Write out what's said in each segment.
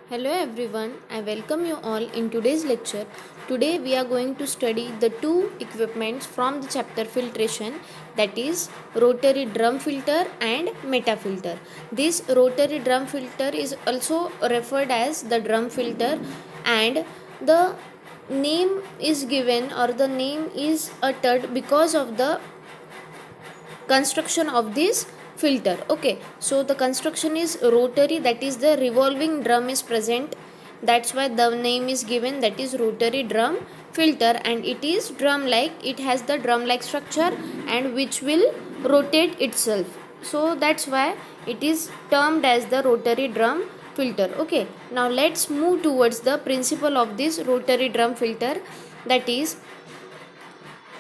Hello everyone, I welcome you all in today's lecture. Today we are going to study the two equipments from the chapter filtration, that is rotary drum filter and metafilter. This rotary drum filter is also referred as the drum filter, and the name is given or the name is uttered because of the construction of this filter. Okay, so the construction is rotary, that is the revolving drum is present, that's why the name is given, that is rotary drum filter. And it is drum like, it has the drum like structure and which will rotate itself, so that's why it is termed as the rotary drum filter. Okay, now let's move towards the principle of this rotary drum filter. That is,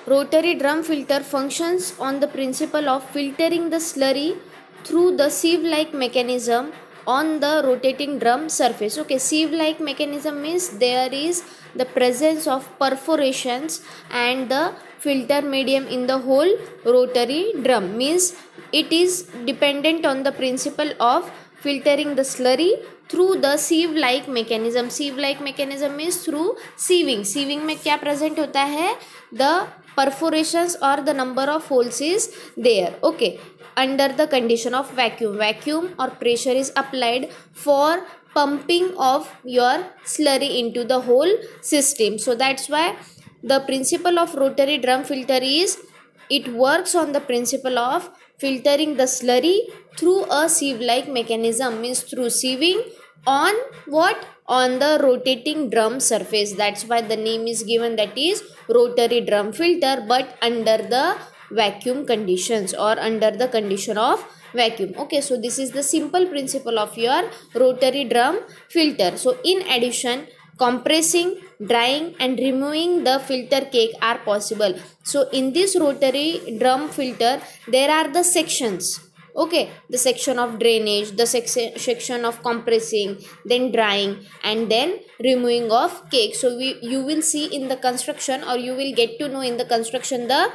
rotary drum filter functions on the principle of filtering the slurry through the sieve-like mechanism on the rotating drum surface. Okay, sieve-like mechanism means there is the presence of perforations and the filter medium in the whole rotary drum, means it is dependent on the principle of filtering the slurry through the sieve like mechanism. Sieve like mechanism means through sieving. Sieving में क्या present होता है? The perforations or the number of holes is there. Okay, under the condition of vacuum or pressure is applied for pumping of your slurry into the whole system. So that's why the principle of rotary drum filter is, it works on the principle of filtering the slurry through a sieve like mechanism, means through sieving on what? On the rotating drum surface. That's why the name is given, that is rotary drum filter, but under the vacuum conditions or under the condition of vacuum. Okay, so this is the simple principle of your rotary drum filter. So in addition, compressing, drying and removing the filter cake are possible. So in this rotary drum filter there are the sections. Okay, the section of drainage, the section of compressing, then drying and then removing of cake. So you will see in the construction, or you will get to know in the construction, the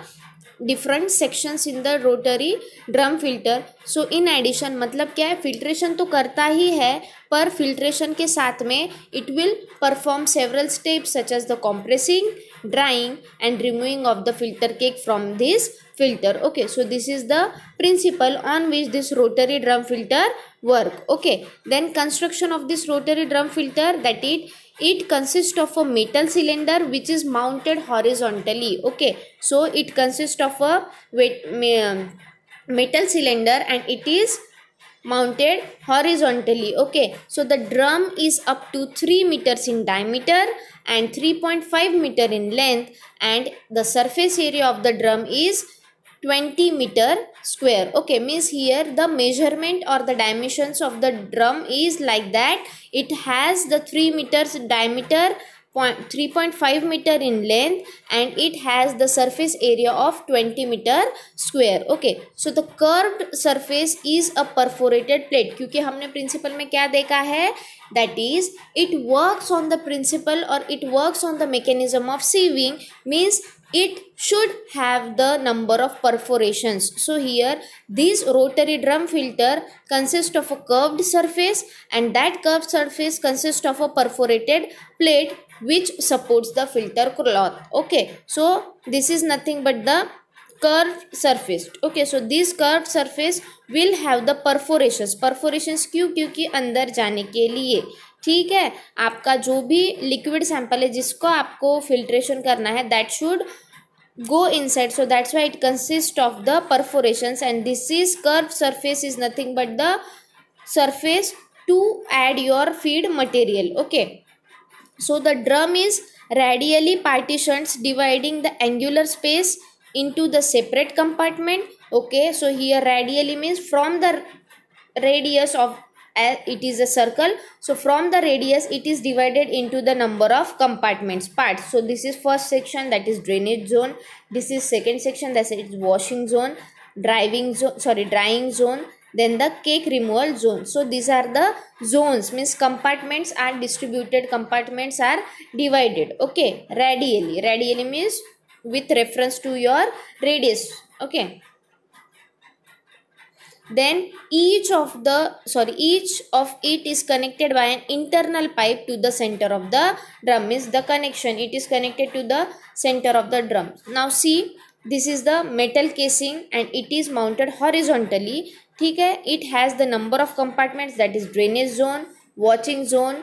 different sections in the rotary drum filter. So in addition, मतलब क्या है, filtration तो करता ही है, पर filtration के साथ में it will perform several steps such as the compressing, drying and removing of the filter cake from this filter. Okay, so this is the principle on which this rotary drum filter work. Okay, then construction of this rotary drum filter, that it consists of a metal cylinder which is mounted horizontally. Okay, so it consists of a metal cylinder and it is mounted horizontally. Okay, so the drum is up to 3 meters in diameter and 3.5 meter in length, and the surface area of the drum is 20 meter square. Okay, means here the measurement or the dimensions of the drum is like that. It has the 3 meters diameter, 3.5 meter in length, and it has the surface area of 20 meter square. Okay, so the curved surface is a perforated plate. क्योंकि हमने principle में क्या देखा है, that is it works on the principle or it works on the mechanism of sieving, means it should have the number of perforations. So here this rotary drum filter consists of a curved surface, and that curved surface consists of a perforated plate which supports the filter cloth. Okay, so this is nothing but the curved surface. Okay, so this curved surface will have the perforations. क्यों? क्योंकि अंदर जाने के लिए, ठीक है, आपका जो भी लिक्विड सैंपल है जिसको आपको फिल्ट्रेशन करना है, that should go inside. So that's why it consists of the perforations, and this is curved surface is nothing but the surface to add your feed material. Okay, so the drum is radially partitioned, dividing the angular space into the separate compartment. Okay, so here radially means from the radius of, it is a circle, so from the radius it is divided into the number of compartments, parts. So this is first section, that is drainage zone. This is second section, that is washing zone, drying zone, then the cake removal zone. So these are the zones, means compartments are distributed, compartments are divided. Okay, radially means with reference to your radius. Okay, then each of it is connected by an internal pipe to the center of the drum. Means the connection, it is connected to the center of the drum. Now see, this is the metal casing and it is mounted horizontally. ठीक है, it has the number of compartments, that is drainage zone, washing zone,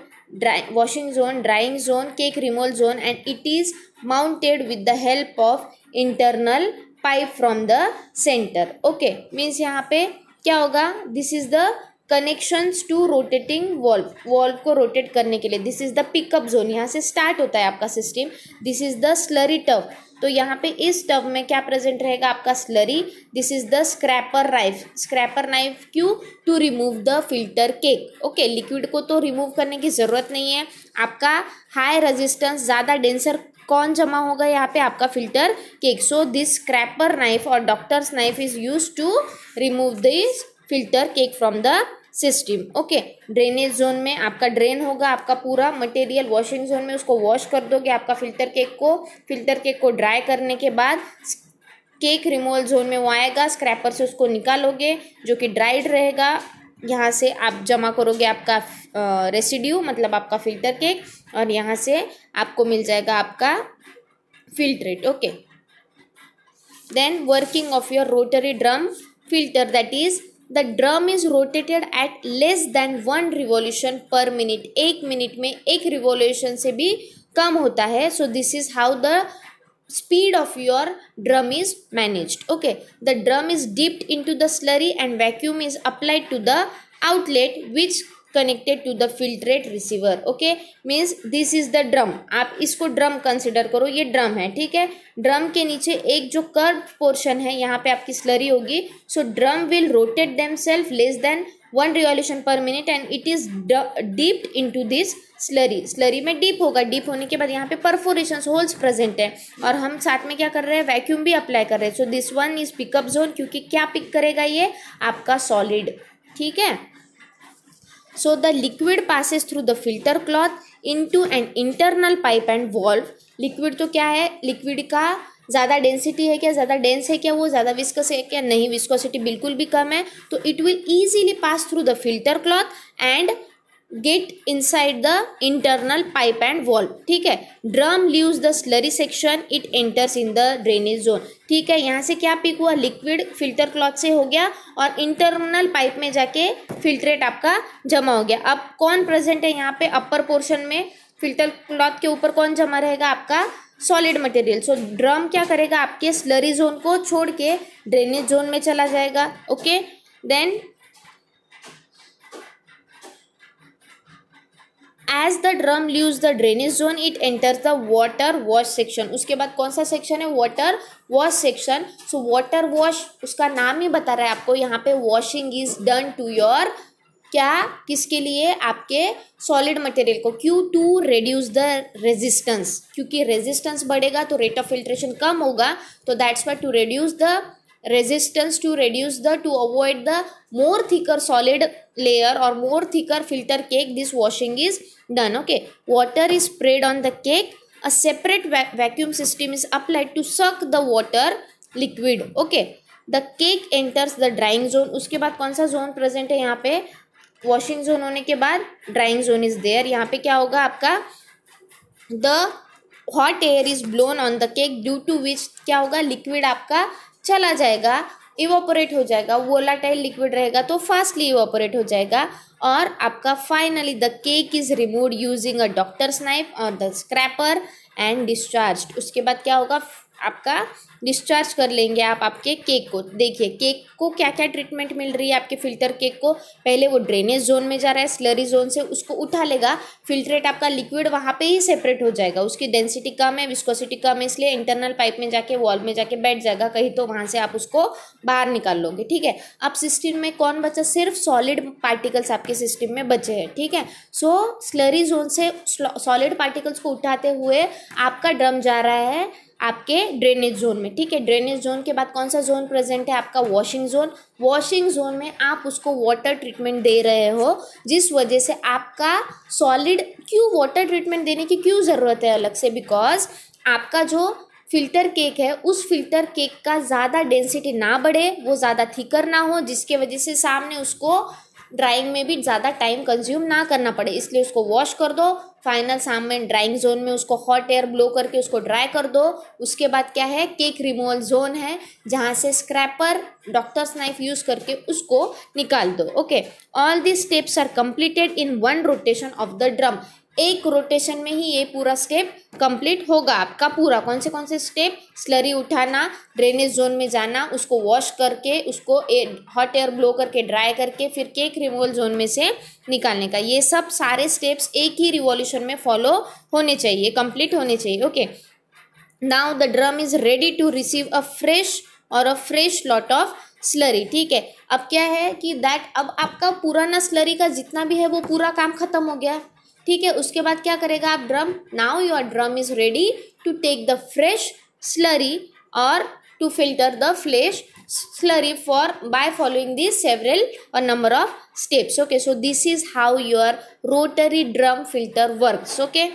drying zone, cake removal zone, and it is mounted with the help of internal pipe from the center. Okay, means यहाँ पे क्या होगा, this is the connections to rotating valve को rotate करने के लिए. This is the pickup zone, यहाँ से स्टार्ट होता है आपका system. This is the slurry tub, तो यहाँ पे इस टब में क्या प्रेजेंट रहेगा आपका slurry. This is the scraper knife क्यों, to remove the filter cake. Okay, liquid को तो रिमूव करने की ज़रूरत नहीं है. आपका हाई रेजिस्टेंस, ज़्यादा डेंसर कौन जमा होगा यहाँ पे, आपका filter cake. So this scraper knife और doctors knife is use to remove this filter cake from the system. Okay, drainage zone में आपका ड्रेन होगा आपका पूरा मटेरियल. वॉशिंग जोन में उसको वॉश कर दोगे आपका फिल्टर केक को ड्राई करने के बाद केक रिमूवल जोन में वो आएगा. स्क्रैपर से उसको निकालोगे जो कि ड्राइड रहेगा. यहाँ से आप जमा करोगे आपका रेसिड्यू, मतलब आपका फिल्टर केक, और यहाँ से आपको मिल जाएगा आपका filtrate. Okay, then working of your rotary drum filter, that is the drum is rotated at less than 1 revolution per minute. 1 minute में 1 रिवॉल्यूशन से भी कम होता है. So this is how the speed of your drum is managed. Okay, the drum is dipped into the slurry and vacuum is applied to the outlet which connected to the filtrate receiver. Okay, means this is the drum. आप इसको drum consider करो, ये drum है. ठीक है, drum के नीचे एक जो कर्व पोर्शन है, यहाँ पे आपकी स्लरी होगी. So drum will rotate themselves less than 1 revolution per minute and it is dipped into this slurry में डीप होगा. डीप होने के बाद यहाँ पे परफोरेशन होल्स प्रेजेंट है और हम साथ में क्या कर रहे हैं, वैक्यूम भी अप्लाई कर रहे हैं. So this one is pickup zone, क्योंकि क्या पिक करेगा ये आपका सॉलिड. ठीक है, so the liquid passes through the filter cloth into an internal pipe and valve. Liquid तो क्या है, लिक्विड का ज़्यादा डेंसिटी है क्या, ज़्यादा डेंस है क्या, वो ज़्यादा विस्कस है क्या, नहीं, विस्कोसिटी बिल्कुल भी कम है. तो it will easily pass through the filter cloth and get inside the internal pipe and valve. ठीक है, drum leaves the slurry section, it enters in the drainage zone. ठीक है, यहाँ से क्या पिक हुआ, लिक्विड फिल्टर क्लॉथ से हो गया और इंटरनल पाइप में जाके फिल्ट्रेट आपका जमा हो गया. अब कौन प्रेजेंट है यहाँ पे, अपर पोर्शन में फिल्टर क्लॉथ के ऊपर कौन जमा रहेगा, आपका सॉलिड मटेरियल. सो ड्रम क्या करेगा, आपके स्लरी जोन को छोड़ के ड्रेनेज जोन में चला जाएगा. Okay, then as the drum leaves the drainage zone it enters the water wash section. उसके बाद कौन सा सेक्शन है, water wash section. So water wash, उसका नाम ही बता रहा है आपको, यहाँ पे washing is done to your, क्या, किसके लिए, आपके सॉलिड मटेरियल को. क्यों, टू रिड्यूस द रेजिस्टेंस, क्योंकि रेजिस्टेंस बढ़ेगा तो रेट ऑफ फिल्ट्रेशन कम होगा. तो that's why to reduce the resistance, to avoid the more thicker solid layer or more thicker filter cake, this washing is done. Okay, water is sprayed on the cake. A separate vacuum system is applied to suck the water liquid. Okay, the cake enters the drying zone. उसके बाद कौन सा zone present है यहाँ पे, washing zone होने के बाद ड्राइंग जोन इज देयर. यहाँ पे क्या होगा आपका, the hot air is blown on the cake due to which क्या होगा, लिक्विड आपका चला जाएगा, इवोपोरेट हो जाएगा. वोलाटाइल लिक्विड रहेगा तो फास्टली इवोपोरेट हो जाएगा. और आपका finally the cake is removed using a doctor's knife और द स्क्रैपर एंड डिस्चार्ज्ड. उसके बाद क्या होगा, आपका डिस्चार्ज कर लेंगे आप आपके केक को. देखिए केक को क्या क्या ट्रीटमेंट मिल रही है आपके फिल्टर केक को. पहले वो ड्रेनेज जोन में जा रहा है, स्लरी जोन से उसको उठा लेगा, फिल्ट्रेट आपका लिक्विड वहाँ पे ही सेपरेट हो जाएगा. उसकी डेंसिटी कम है, विस्कोसिटी कम है, इसलिए इंटरनल पाइप में जाके वॉल में जाके बैठ जाएगा कहीं, तो वहाँ से आप उसको बाहर निकाल लोगे. ठीक है, अब सिस्टम में कौन बचा, सिर्फ सॉलिड पार्टिकल्स आपके सिस्टम में बचे हैं. ठीक है, सो स्लरी जोन से सॉलिड पार्टिकल्स को उठाते हुए आपका ड्रम जा रहा है आपके ड्रेनेज जोन में. ठीक है, ड्रेनेज जोन के बाद कौन सा जोन प्रेजेंट है, आपका वॉशिंग जोन. वॉशिंग जोन में आप उसको वाटर ट्रीटमेंट दे रहे हो, जिस वजह से आपका सॉलिड, क्यों वाटर ट्रीटमेंट देने की क्यों ज़रूरत है अलग से, बिकॉज आपका जो फिल्टर केक है उस फिल्टर केक का ज़्यादा डेंसिटी ना बढ़े, वो ज़्यादा थिकर ना हो, जिसके वजह से सामने उसको ड्राइंग में भी ज़्यादा टाइम कंज्यूम ना करना पड़े, इसलिए उसको वॉश कर दो। फाइनल सामने ड्राइंग जोन में उसको हॉट एयर ब्लो करके उसको ड्राई कर दो। उसके बाद क्या है, केक रिमूवल जोन है, जहाँ से स्क्रैपर डॉक्टर्स नाइफ यूज़ करके उसको निकाल दो। Okay, all this steps are completed in one rotation of the drum. एक रोटेशन में ही ये पूरा स्टेप कंप्लीट होगा आपका पूरा। कौन से स्टेप, स्लरी उठाना, ड्रेनेज जोन में जाना, उसको वॉश करके उसको हॉट एयर ब्लो करके ड्राई करके फिर केक रिमूवल जोन में से निकालने का, ये सब सारे स्टेप्स एक ही रिवॉल्यूशन में फॉलो होने चाहिए, कंप्लीट होने चाहिए। Okay, now the drum is ready to receive a fresh lot of slurry. ठीक है, अब क्या है कि अब आपका पुराना स्लरी का जितना भी है वो पूरा काम खत्म हो गया। ठीक है, उसके बाद क्या करेगा आप, drum, now your drum is ready to take the fresh slurry और to filter the fresh slurry by following these several or number of steps. Okay, so this is how your rotary drum filter works. Okay,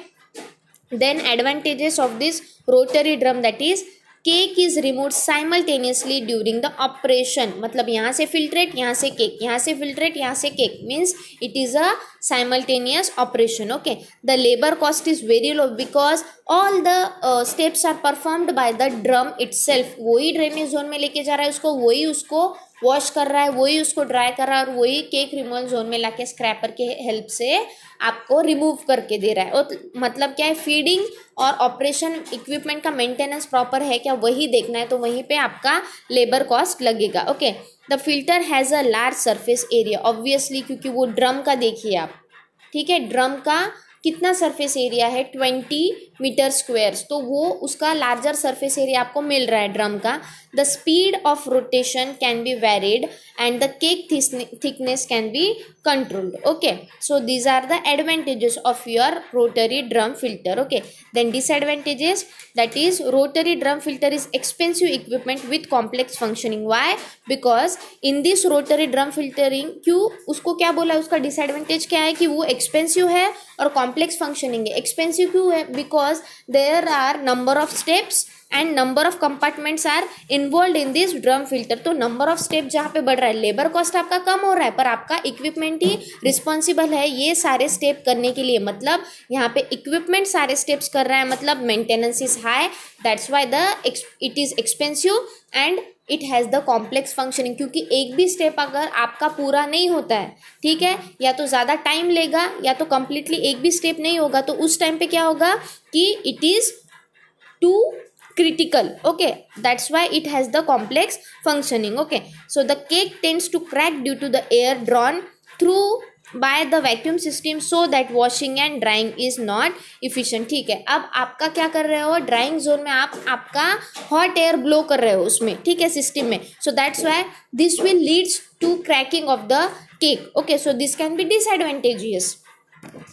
then advantages of this rotary drum, that is cake is removed simultaneously during the operation. मतलब यहाँ से filtrate, यहाँ से cake, यहाँ से filtrate, यहाँ से cake, means it is a simultaneous operation. Okay, the labour cost is very low because all the steps are performed by the drum itself. वही ड्रेनेज जोन में लेके जा रहा है उसको, वही उसको वॉश कर रहा है, वही उसको ड्राई कर रहा है और वही केक रिमूवल जोन में लाके स्क्रैपर के हेल्प से आपको रिमूव करके दे रहा है। और मतलब क्या है, फीडिंग और ऑपरेशन इक्विपमेंट का मेंटेनेंस प्रॉपर है क्या, वही देखना है, तो वहीं पे आपका लेबर कॉस्ट लगेगा। Okay, the filter has a large surface area, obviously क्योंकि वो ड्रम का देखिए आप। ठीक है, ड्रम का कितना सरफेस एरिया है, 20 मीटर स्क्वेयर्स, तो वो उसका लार्जर सरफेस एरिया आपको मिल रहा है ड्रम का। The speed of rotation can be varied and the cake thickness can be controlled. Okay, so these are the advantages of your rotary drum filter. Okay, then disadvantages, that is rotary drum filter is expensive equipment with complex functioning. Why, because in this rotary drum filtering, क्यों, उसको क्या बोला, उसका disadvantage क्या है कि वो expensive है और कॉम्प्लेक्स फंक्शनिंग है। एक्सपेंसिव क्यों है, because there are number of steps and number of compartments are involve in this drum filter. तो नंबर ऑफ स्टेप जहाँ पे बढ़ रहा है, लेबर कॉस्ट आपका कम हो रहा है, पर आपका इक्विपमेंट ही रिस्पॉन्सिबल है ये सारे स्टेप करने के लिए। मतलब यहाँ पे इक्विपमेंट सारे स्टेप्स कर रहा है, मतलब maintenance is high, that's why it is expensive and it has the complex functioning. क्योंकि एक भी स्टेप अगर आपका पूरा नहीं होता है, ठीक है, या तो ज़्यादा टाइम लेगा या तो कम्प्लीटली एक भी स्टेप नहीं होगा, तो उस टाइम पे क्या होगा कि it is too critical. Okay, that's why it has the complex functioning. Okay, so the cake tends to crack due to the air drawn through by the vacuum system so that washing and drying is not efficient. ठीक है, अब आपका क्या कर रहे हो, drawing zone में आप आपका हॉट एयर ब्लो कर रहे हो उसमें, ठीक है, सिस्टम में, so that's why this will leads to cracking of the cake. Okay, so this can be disadvantageous.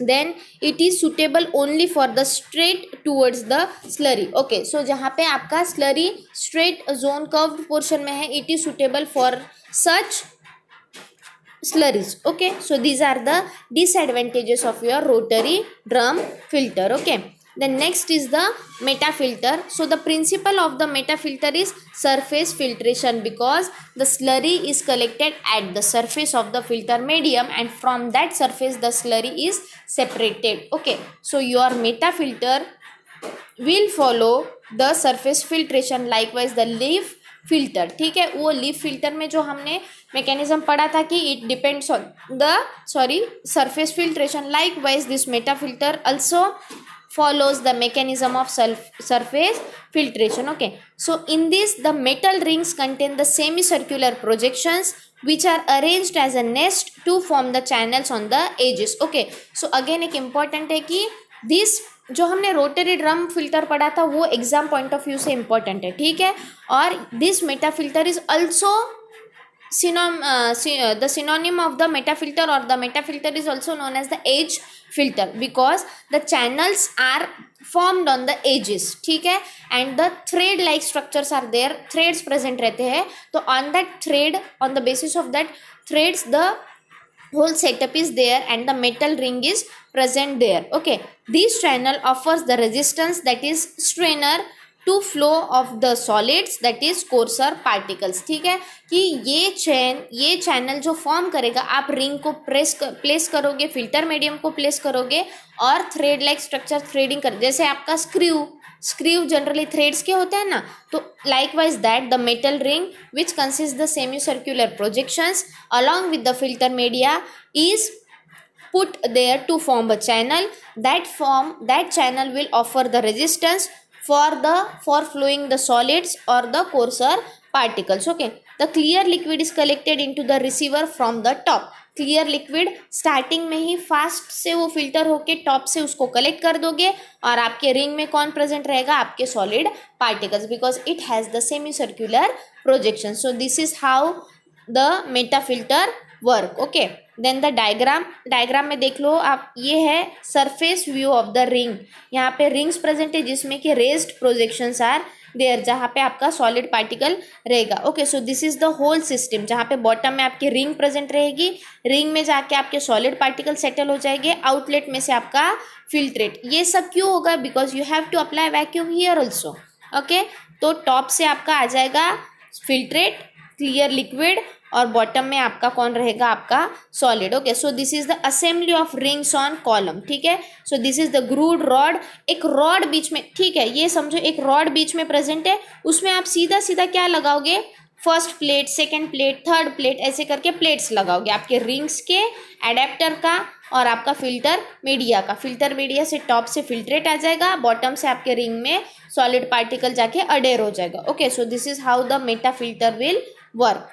Then it is suitable only for the straight towards the slurry. Okay, so जहाँ पे आपका slurry straight zone curved portion में है, it is suitable for such slurries. Okay, so these are the disadvantages of your rotary drum filter. Okay, then next is the meta filter. So the principle of the meta filter is surface filtration, because the slurry is collected at the surface of the filter medium and from that surface the slurry is separated. Okay, so your meta filter will follow the surface filtration, likewise the leaf filter. ठीक है, वो leaf filter में जो हमने mechanism पढ़ा था कि it depends on the surface filtration, likewise this meta filter also follows the mechanism of surface filtration. Okay, so in this the metal rings contain the semicircular projections which are arranged as a nest to form the channels on the edges. Okay, so again एक important है कि this जो हमने rotary drum filter पढ़ा था वो exam point of view से important है, ठीक है, और this Meta filter is also the synonym of the meta filter, or the meta filter is also known as the edge filter, because the channels are formed on the edges. ठीक है, and the thread like structures are there, threads present रहते हैं, तो on that thread, on the basis of that threads the whole setup is there and the metal ring is present there. Okay, this channel offers the resistance, that is strainer, to flow of the solids that is coarser particles. ठीक है, कि ये channel जो form करेगा, आप ring को place करोगे, filter medium को प्लेस करोगे और थ्रेड लाइक स्ट्रक्चर थ्रेडिंग कर, जैसे आपका स्क्रू जनरली थ्रेड्स के होते हैं ना, तो likewise that the metal ring which consist the semi circular projections along with the filter media is put there to form a channel. That channel will offer the resistance for flowing the solids or the coarser particles. Okay, the clear liquid is collected into the receiver from the top. Clear liquid starting में ही fast से वो filter होके top से उसको collect कर दोगे और आपके रिंग में कौन प्रेजेंट रहेगा, आपके solid particles, because it has the semi circular projection. So this is how the meta filter work. Okay, then the diagram में देख लो आप, ये है surface view of the ring. यहाँ पे रिंग्स प्रेजेंट है जिसमें कि रेज्ड प्रोजेक्शंस आर देयर, जहाँ पे आपका सॉलिड पार्टिकल रहेगा. Okay, so this is the whole system, जहाँ पे बॉटम में आपकी रिंग प्रेजेंट रहेगी, रिंग में जाके आपके सॉलिड पार्टिकल सेटल हो जाएंगे, आउटलेट में से आपका फिल्ट्रेट. ये सब क्यों होगा, because you have to apply vacuum here also. Okay, तो टॉप से आपका आ जाएगा फिल्ट्रेट क्लियर लिक्विड और बॉटम में आपका कौन रहेगा, आपका solid. Okay, so this is the assembly of rings on column. ठीक है, so this is the grooved rod. एक रॉड बीच में, ठीक है, ये समझो एक रॉड बीच में प्रेजेंट है, उसमें आप सीधा सीधा क्या लगाओगे, first plate, second plate, third plate, ऐसे करके प्लेट्स लगाओगे आपके रिंग्स के, एडेप्टर का और आपका फिल्टर मीडिया का. फिल्टर मीडिया से टॉप से फिल्ट्रेट आ जाएगा, बॉटम से आपके रिंग में सॉलिड पार्टिकल जाके अडेर हो जाएगा. Okay, so this is how the meta filter will work.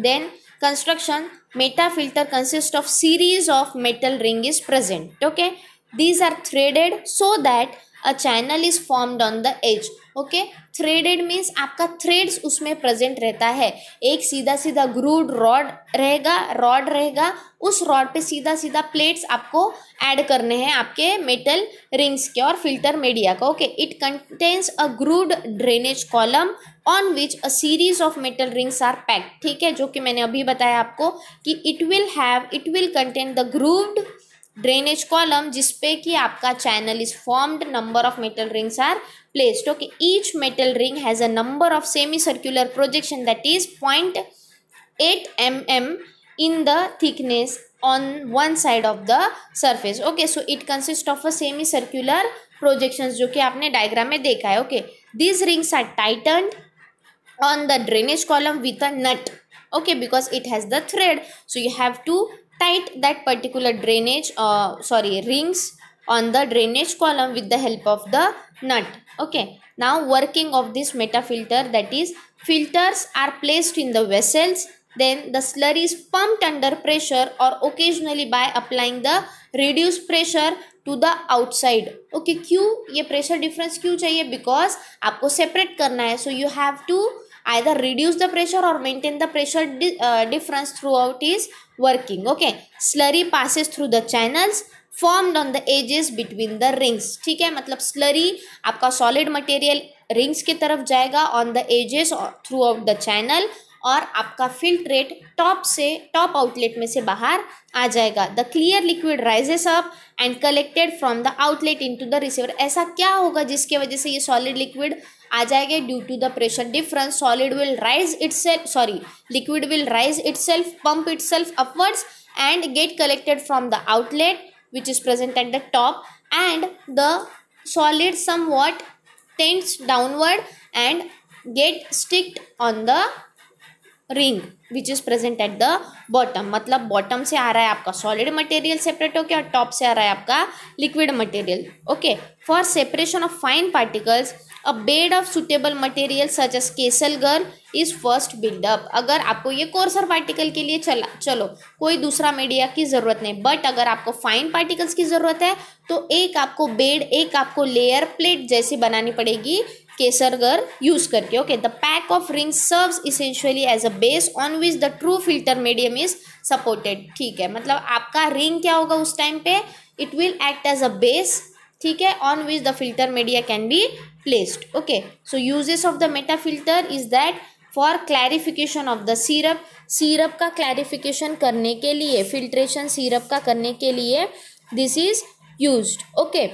Then construction, meta filter consists of series of metal ring is present. Okay, these are threaded so that a channel is formed on the edge. Okay, threaded means आपका threads उसमें present रहता है. एक सीधा सीधा ग्रूड rod रहेगा, उस rod पे सीधा सीधा प्लेट्स आपको ऐड करने हैं आपके मेटल रिंग्स के और फिल्टर मीडिया का. Okay, it contains a grooved drainage column on which a series of metal rings are packed. ठीक है, जो कि मैंने अभी बताया आपको कि it will contain the grooved drainage column, जिसपे कि आपका channel is formed, number of metal rings are placed. Okay, each metal ring has a number of semicircular projection that is 0.8 mm in the thickness on one side of the surface. Okay, so it consists of a semicircular projections, जो कि आपने diagram में देखा है. Okay, these rings are tightened on the drainage column with a nut. Okay, because it has the thread, so you have to tight that particular rings on the drainage column with the help of the nut. Okay, now working of this meta filter, that is filters are placed in the vessels, then the slurry is pumped under pressure or occasionally by applying the reduced pressure to the outside. Okay, क्यों ये pressure difference क्यों चाहिए, because आपको separate करना है, so you have to either reduce the pressure or maintain the pressure difference throughout is working. Okay, slurry passes through the channels formed on the edges between the rings. ठीक है, मतलब slurry आपका solid material rings की तरफ जाएगा on the edges or throughout the channel, और आपका filtrate top outlet में से बाहर आ जाएगा. The clear liquid rises up and collected from the outlet into the receiver. ऐसा क्या होगा जिसके वजह से ये solid liquid आ जाएगा, due to the pressure difference liquid will rise itself, pump itself upwards and get collected from the outlet which is present at the top, and the solid somewhat tends downward and get sticked on the ring which is present at the bottom. मतलब bottom से आ रहा है आपका solid material separate होकर और top से आ रहा है आपका liquid material. Okay, for separation of fine particles a bed of suitable material such as kieselguhr is first buildup. अगर आपको ये कोर्सर पार्टिकल के लिए चलो कोई दूसरा मीडिया की ज़रूरत नहीं, बट अगर आपको फाइन पार्टिकल्स की ज़रूरत है तो एक आपको बेड, एक आपको लेयर प्लेट जैसी बनानी पड़ेगी केसरगर यूज करके. Okay, the pack of rings serves essentially as a base on which the true filter medium is supported. ठीक है, मतलब आपका रिंग क्या होगा उस टाइम पे, it will act as a base. ठीक है, on which the filter media can be placed. Okay, so uses of the meta filter is that for clarification of the syrup का क्लैरिफिकेशन करने के लिए, फिल्ट्रेशन सिरप का करने के लिए this is used. Okay,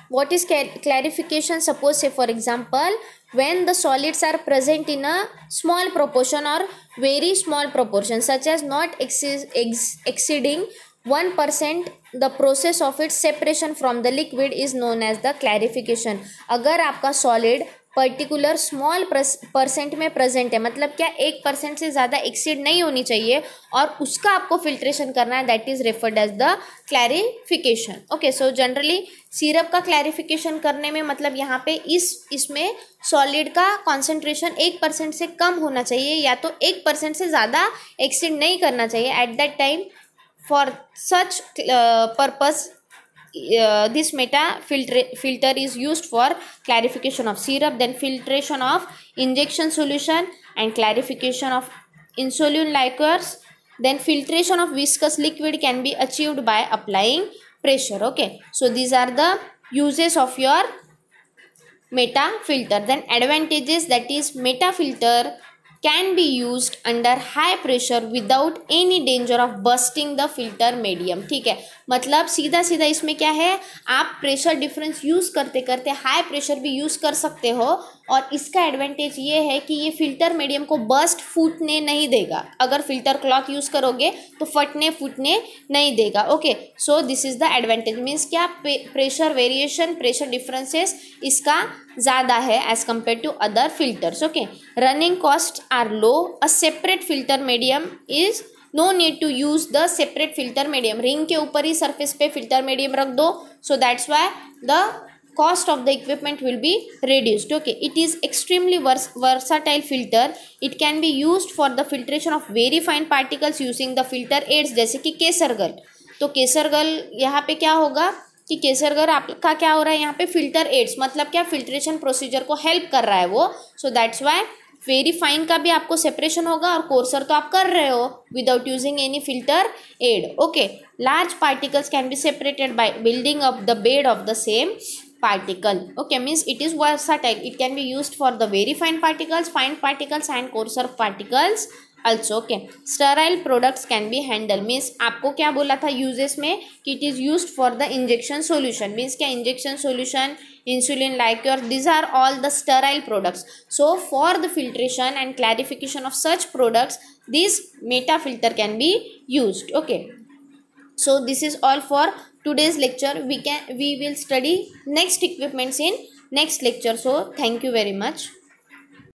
what is clarification? Suppose say for example, when the solids are present in a small proportion or very small proportion, such as not exceeding 1%, the process of its separation from the liquid is known as the clarification. अगर आपका solid particular small percent में present है, मतलब क्या 1% से ज़्यादा exceed नहीं होनी चाहिए और उसका आपको फिल्ट्रेशन करना है, that is referred as the clarification. Okay, so generally syrup का क्लैरिफिकेशन करने में मतलब यहाँ पे इसमें सॉलिड का कॉन्सेंट्रेशन 1% से कम होना चाहिए या तो 1% से ज़्यादा एक्सीड नहीं करना चाहिए at that time. For such purpose this meta filter is used for clarification of syrup, then filtration of injection solution and clarification of insulin liquors, then filtration of viscous liquid can be achieved by applying pressure. Okay, so these are the uses of your meta filter. Then advantages, that is meta filter can be used under high pressure without any danger of bursting the filter medium. ठीक है, मतलब सीधा सीधा इसमें क्या है, आप pressure difference use करते करते हाई प्रेशर भी यूज़ कर सकते हो और इसका एडवांटेज ये है कि ये फिल्टर मीडियम को बस्ट फूटने नहीं देगा. अगर फिल्टर क्लॉथ यूज़ करोगे तो फूटने नहीं देगा. Okay, so this is the advantage. Means क्या, प्रेशर वेरिएशन, प्रेशर डिफरेंसेस इसका ज़्यादा है as compare to other filters. Okay, running cost are low. A separate filter medium is no need to use the separate filter medium. Ring के ऊपर ही surface पे filter medium रख दो, so that's why the cost of the equipment will be reduced. Okay, it is extremely versatile filter. It can be used for the filtration of very fine particles using the filter aids जैसे कि केसरगल. तो केसरगल यहाँ पे क्या होगा कि केसरगल आपका क्या हो रहा है यहाँ पे फिल्टर एड्स, मतलब क्या, फिल्ट्रेशन प्रोसीजर को हेल्प कर रहा है वो. सो दैट्स वाई वेरी फाइन का भी आपको सेपरेशन होगा और कोर्सर तो आप कर रहे हो without using any filter aid. Okay, large particles can be separated by building up the bed of the same particle. Okay, means it is versatile. It can be used for the very fine particles and coarser particles also. Okay, sterile products can be handled. means आपको क्या बोला था uses में कि it is used for the injection solution. means क्या, injection solution, insulin liquor, these are all the sterile products. So for the filtration and clarification of such products, this meta filter can be used. Okay, so this is all for today's lecture. We will study next equipments in next lecture. So thank you very much.